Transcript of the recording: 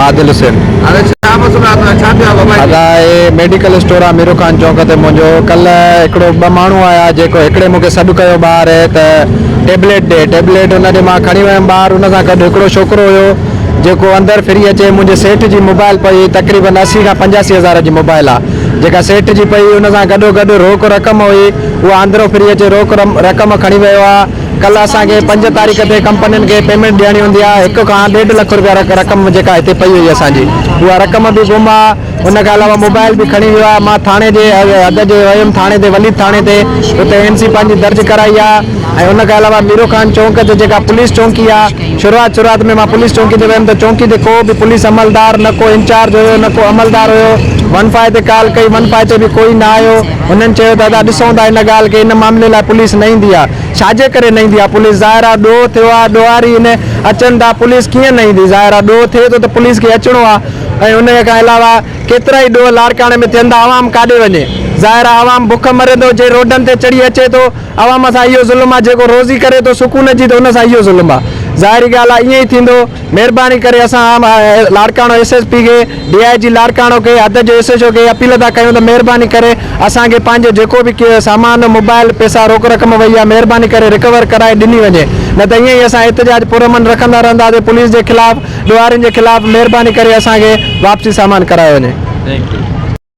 आदिल हुसैन। अदा ये medical store आहे मीरू खान चौक ते मुंहिंजो कल हिकिड़ो ॿ माण्हू आया जेको हिकिड़े मूंखे सॾु कयो ॿार त टेबलेट ॾे टेबलेट हुन ॾे मां खणी वियुमि ॿार हुन सां गॾु हिकिड़ो छोकिरो हुयो जेको अंदरि फिरी अचे मुंहिंजे सेठ जी मोबाइल पई तक़रीबन 80 खां 85 हज़ार जी मोबाइल आहे जेका सेठ जी पई हुन सां गॾो रोक रक़म हुई उहा अंदरो फिरी अचे रोक रक़म खणी वियो आहे। कल असांखे 5 तारीख़ ते कंपनियुनि खे पेमेंट ॾियणी हूंदी आहे 1 खां 1.5 लख रुपया रक़म जेका हिते पई हुई असांजी उहा रक़म बि गुम आहे। उन खां अलावा मोबाइल बि खणी वियो आहे। मां थाणे जे हद जे वियुमि थाणे ते वली थाणे ते हुते NC पंहिंजी दर्ज कराई आहे। ऐं उन खां अलावा मीरू खान चौक ते जेका पुलिस चौकी आहे शुरूआत में मां पुलिस चौकी ते वियुमि त चौकी ते को बि पुलिस अमलदार न को इंचार्ज हुयो न को अमलदार हुयो। 1 ते कॉल कई 1 ते बि कोई न आयो। हुननि चयो दादा ॾिसूं था इन ॻाल्हि खे इन मामले लाइ पुलिस न ईंदी आहे छाजे करे न ईंदी आहे पुलिस ज़ाहिर आहे ॾोह थियो आहे ॾोहारी इन अचनि था पुलिस कीअं न ईंदी ज़ाहिर आहे ॾोह थिए थो त पुलिस खे अचिणो आहे। ऐं उन खां अलावा केतिरा ई ॾोह लाड़काणे में थियनि था आवाम काॾे वञे ज़ाहिर आहे आवाम बुख मरे थो जे रोडनि ते चढ़ी अचे थो आवाम सां इहो ज़ुल्म आहे जेको रोज़ी करे थो सुकून जी त उन सां इहो ज़ुल्म आहे। ज़ाहिरी ॻाल्हि आहे ईअं ई थींदो। महिरबानी करे असां लाड़काणो SSP खे DIG लाड़काणो खे हद जो SHO खे अपील था कयूं त महिरबानी करे असांखे पंहिंजो जेको बि सामान मोबाइल पैसा रोक रक़म वई आहे महिरबानी करे रिकवर कराए ॾिनी वञे न त ईअं ई असां एहतिजाज पुरमन रखंदा रहंदासीं पुलिस जे ख़िलाफ़ ॾोहारियुनि जे ख़िलाफ़। महिरबानी करे असांखे वापसी सामान कराए वञे।